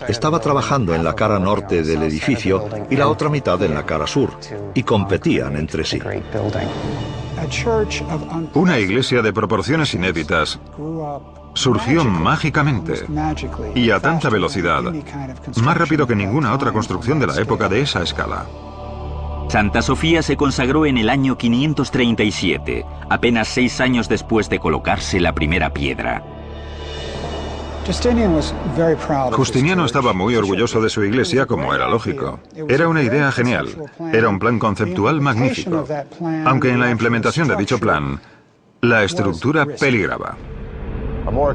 estaba trabajando en la cara norte del edificio y la otra mitad en la cara sur, y competían entre sí. Una iglesia de proporciones inéditas surgió mágicamente y a tanta velocidad, más rápido que ninguna otra construcción de la época de esa escala. Santa Sofía se consagró en el año 537, apenas 6 años después de colocarse la primera piedra. Justiniano estaba muy orgulloso de su iglesia, como era lógico. Era una idea genial, era un plan conceptual magnífico, aunque en la implementación de dicho plan, la estructura peligraba.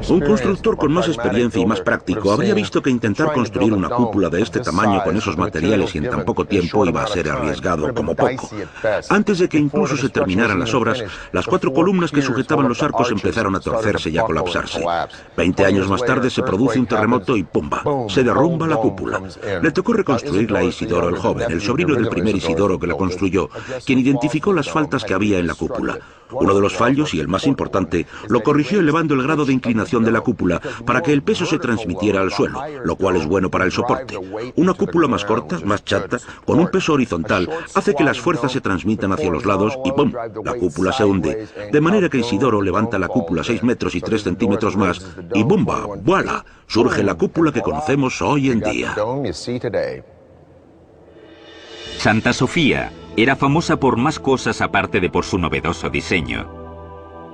Un constructor con más experiencia y más práctico habría visto que intentar construir una cúpula de este tamaño con esos materiales y en tan poco tiempo iba a ser arriesgado como poco. Antes de que incluso se terminaran las obras, las 4 columnas que sujetaban los arcos empezaron a torcerse y a colapsarse. 20 años más tarde se produce un terremoto y ¡pumba! Se derrumba la cúpula. Le tocó reconstruirla a Isidoro el Joven, el sobrino del primer Isidoro que la construyó, quien identificó las faltas que había en la cúpula. Uno de los fallos, y el más importante, lo corrigió elevando el grado de inclinación de la cúpula para que el peso se transmitiera al suelo, lo cual es bueno para el soporte. Una cúpula más corta, más chata, con un peso horizontal, hace que las fuerzas se transmitan hacia los lados y ¡pum! La cúpula se hunde. De manera que Isidoro levanta la cúpula 6 metros y 3 centímetros más y ¡bumba! ¡Voilà! Surge la cúpula que conocemos hoy en día. Santa Sofía era famosa por más cosas aparte de por su novedoso diseño.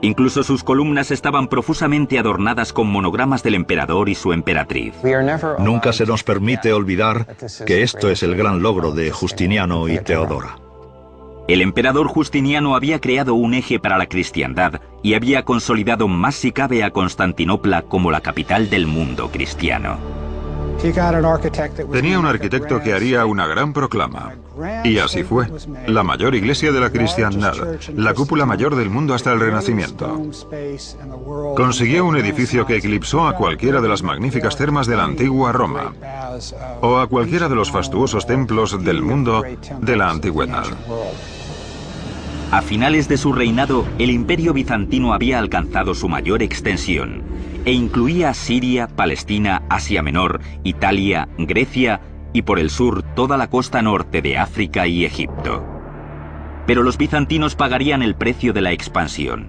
Incluso sus columnas estaban profusamente adornadas con monogramas del emperador y su emperatriz. Nunca se nos permite olvidar que esto es el gran logro de Justiniano y Teodora. El emperador Justiniano había creado un eje para la cristiandad y había consolidado más si cabe a Constantinopla como la capital del mundo cristiano. Tenía un arquitecto que haría una gran proclama. Y así fue. La mayor iglesia de la cristiandad, la cúpula mayor del mundo hasta el Renacimiento. Consiguió un edificio que eclipsó a cualquiera de las magníficas termas de la antigua Roma, o a cualquiera de los fastuosos templos del mundo de la antigüedad. A finales de su reinado, el imperio bizantino había alcanzado su mayor extensión, e incluía Siria, Palestina, Asia Menor, Italia, Grecia y por el sur toda la costa norte de África y Egipto. Pero los bizantinos pagarían el precio de la expansión.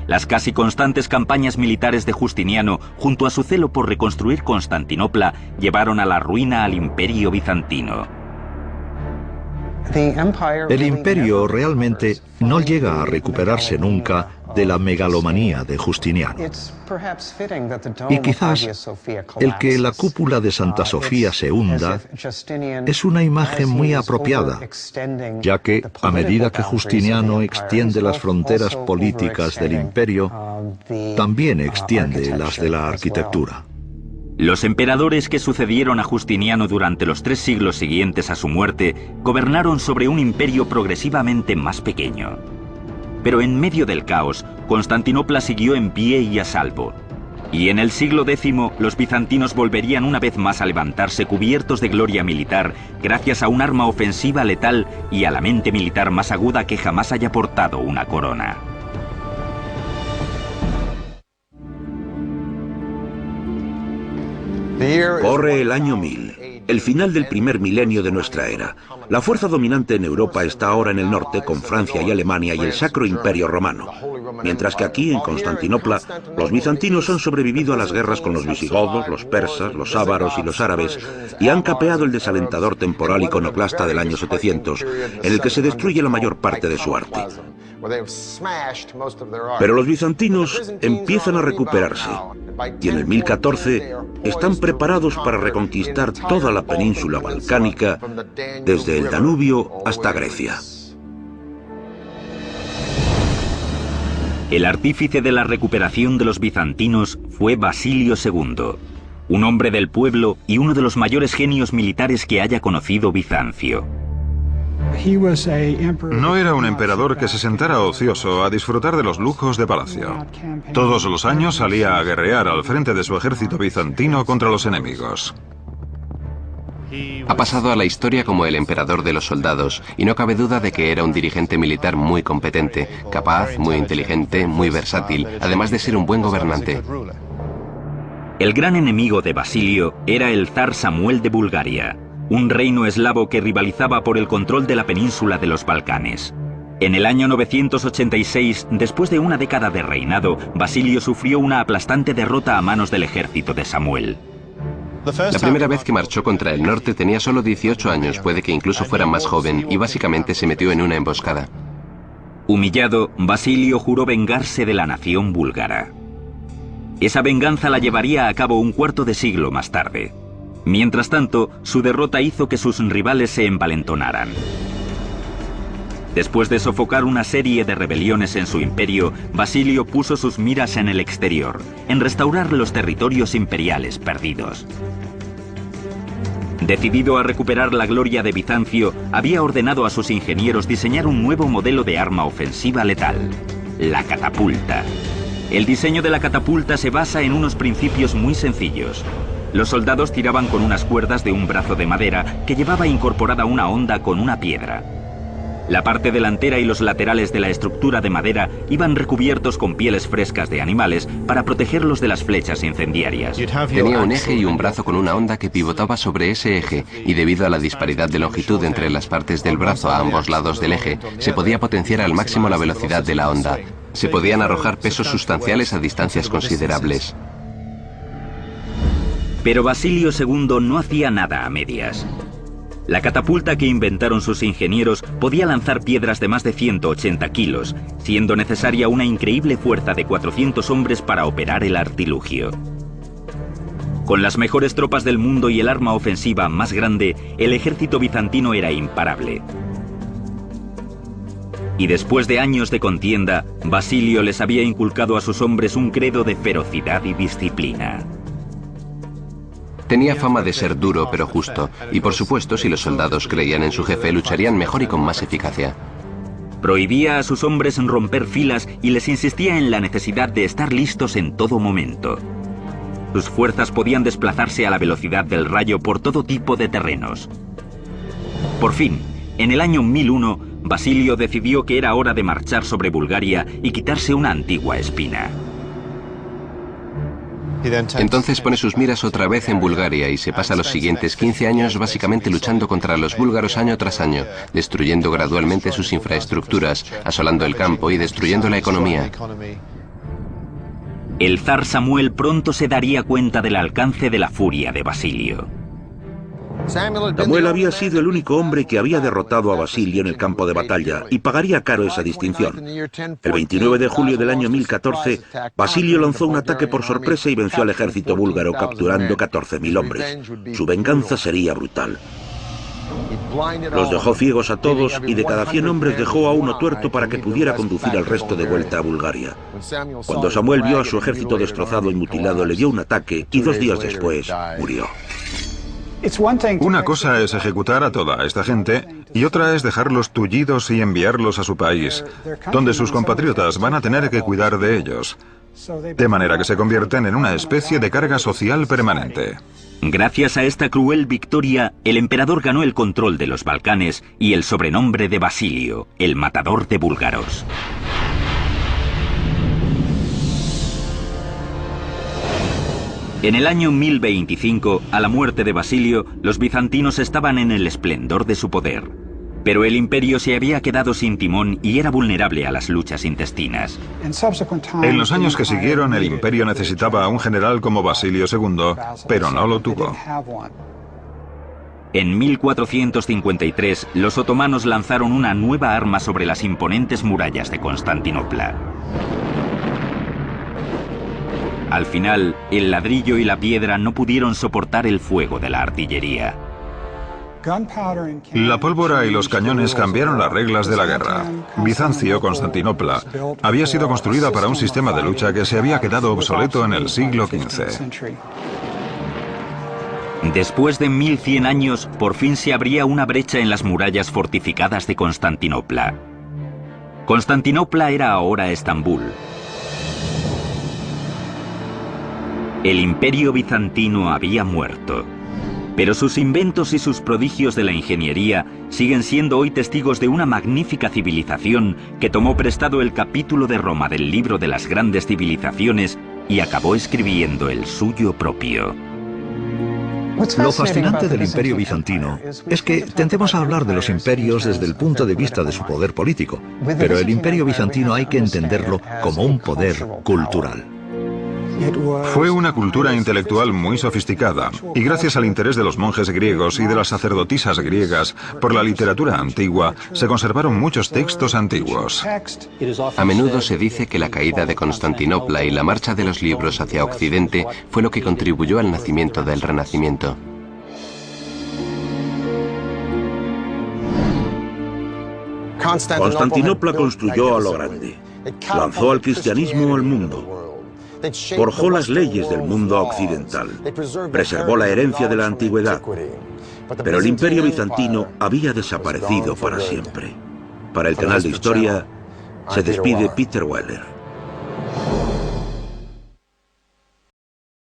Las casi constantes campañas militares de Justiniano, junto a su celo por reconstruir Constantinopla, llevaron a la ruina al imperio bizantino. El imperio realmente no llega a recuperarse nunca de la megalomanía de Justiniano. Y quizás el que la cúpula de Santa Sofía se hunda es una imagen muy apropiada, ya que a medida que Justiniano extiende las fronteras políticas del imperio, también extiende las de la arquitectura. Los emperadores que sucedieron a Justiniano durante los 3 siglos siguientes a su muerte gobernaron sobre un imperio progresivamente más pequeño. Pero en medio del caos, Constantinopla siguió en pie y a salvo. Y en el siglo X, los bizantinos volverían una vez más a levantarse cubiertos de gloria militar gracias a un arma ofensiva letal y a la mente militar más aguda que jamás haya portado una corona. Corre el año 1000, el final del primer milenio de nuestra era. La fuerza dominante en Europa está ahora en el norte con Francia y Alemania y el Sacro Imperio Romano. Mientras que aquí, en Constantinopla, los bizantinos han sobrevivido a las guerras con los visigodos, los persas, los ávaros y los árabes y han capeado el desalentador temporal iconoclasta del año 700, en el que se destruye la mayor parte de su arte. Pero los bizantinos empiezan a recuperarse y en el 1014 están preparados para reconquistar toda la península balcánica desde el Danubio hasta Grecia. El artífice de la recuperación de los bizantinos fue Basilio II, un hombre del pueblo y uno de los mayores genios militares que haya conocido Bizancio. No era un emperador que se sentara ocioso a disfrutar de los lujos de palacio. Todos los años salía a guerrear al frente de su ejército bizantino contra los enemigos. Ha pasado a la historia como el emperador de los soldados, y no cabe duda de que era un dirigente militar muy competente, capaz, muy inteligente, muy versátil, además de ser un buen gobernante. El gran enemigo de Basilio era el zar Samuel de Bulgaria, un reino eslavo que rivalizaba por el control de la península de los Balcanes. En el año 986, después de una década de reinado, Basilio sufrió una aplastante derrota a manos del ejército de Samuel. La primera vez que marchó contra el norte tenía solo 18 años, puede que incluso fuera más joven, y básicamente se metió en una emboscada. Humillado, Basilio juró vengarse de la nación búlgara. Esa venganza la llevaría a cabo un cuarto de siglo más tarde. Mientras tanto, su derrota hizo que sus rivales se envalentonaran. Después de sofocar una serie de rebeliones en su imperio, Basilio puso sus miras en el exterior, en restaurar los territorios imperiales perdidos. Decidido a recuperar la gloria de Bizancio, había ordenado a sus ingenieros diseñar un nuevo modelo de arma ofensiva letal: la catapulta. El diseño de la catapulta se basa en unos principios muy sencillos. Los soldados tiraban con unas cuerdas de un brazo de madera que llevaba incorporada una honda con una piedra. La parte delantera y los laterales de la estructura de madera iban recubiertos con pieles frescas de animales para protegerlos de las flechas incendiarias. Tenía un eje y un brazo con una honda que pivotaba sobre ese eje, y debido a la disparidad de longitud entre las partes del brazo a ambos lados del eje, se podía potenciar al máximo la velocidad de la honda. Se podían arrojar pesos sustanciales a distancias considerables. Pero Basilio II no hacía nada a medias. La catapulta que inventaron sus ingenieros podía lanzar piedras de más de 180 kilos, siendo necesaria una increíble fuerza de 400 hombres para operar el artilugio. Con las mejores tropas del mundo y el arma ofensiva más grande, el ejército bizantino era imparable. Y después de años de contienda, Basilio les había inculcado a sus hombres un credo de ferocidad y disciplina. Tenía fama de ser duro pero justo, y por supuesto, si los soldados creían en su jefe, lucharían mejor y con más eficacia. Prohibía a sus hombres romper filas y les insistía en la necesidad de estar listos en todo momento. Sus fuerzas podían desplazarse a la velocidad del rayo por todo tipo de terrenos. Por fin, en el año 1001, Basilio decidió que era hora de marchar sobre Bulgaria y quitarse una antigua espina. Entonces pone sus miras otra vez en Bulgaria y se pasa los siguientes 15 años básicamente luchando contra los búlgaros año tras año, destruyendo gradualmente sus infraestructuras, asolando el campo y destruyendo la economía. El zar Samuel pronto se daría cuenta del alcance de la furia de Basilio. Samuel había sido el único hombre que había derrotado a Basilio en el campo de batalla y pagaría caro esa distinción. El 29 de julio del año 1014, Basilio lanzó un ataque por sorpresa y venció al ejército búlgaro capturando 14.000 hombres. Su venganza sería brutal. Los dejó ciegos a todos y de cada 100 hombres dejó a uno tuerto para que pudiera conducir al resto de vuelta a Bulgaria. Cuando Samuel vio a su ejército destrozado y mutilado, le dio un ataque y 2 días después murió. Una cosa es ejecutar a toda esta gente y otra es dejarlos tullidos y enviarlos a su país, donde sus compatriotas van a tener que cuidar de ellos, de manera que se convierten en una especie de carga social permanente. Gracias a esta cruel victoria, el emperador ganó el control de los Balcanes y el sobrenombre de Basilio, el matador de búlgaros. En el año 1025, a la muerte de Basilio, los bizantinos estaban en el esplendor de su poder. Pero el imperio se había quedado sin timón y era vulnerable a las luchas intestinas. En los años que siguieron, el imperio necesitaba a un general como Basilio II, pero no lo tuvo. En 1453, los otomanos lanzaron una nueva arma sobre las imponentes murallas de Constantinopla. Al final, el ladrillo y la piedra no pudieron soportar el fuego de la artillería. La pólvora y los cañones cambiaron las reglas de la guerra. Bizancio, Constantinopla, había sido construida para un sistema de lucha que se había quedado obsoleto en el siglo XV. Después de 1100 años, por fin se abría una brecha en las murallas fortificadas de Constantinopla. Constantinopla era ahora Estambul. El imperio bizantino había muerto, pero sus inventos y sus prodigios de la ingeniería siguen siendo hoy testigos de una magnífica civilización que tomó prestado el capítulo de Roma del libro de las grandes civilizaciones y acabó escribiendo el suyo propio. Lo fascinante del Imperio bizantino es que tendemos a hablar de los imperios desde el punto de vista de su poder político, pero el Imperio bizantino hay que entenderlo como un poder cultural. Fue una cultura intelectual muy sofisticada, y gracias al interés de los monjes griegos y de las sacerdotisas griegas por la literatura antigua, se conservaron muchos textos antiguos. A menudo se dice que la caída de Constantinopla y la marcha de los libros hacia Occidente fue lo que contribuyó al nacimiento del Renacimiento. Constantinopla construyó a lo grande. Lanzó al cristianismo al mundo. Forjó las leyes del mundo occidental. Preservó la herencia de la antigüedad. Pero el Imperio bizantino había desaparecido para siempre. Para el canal de Historia se despide Peter Weller.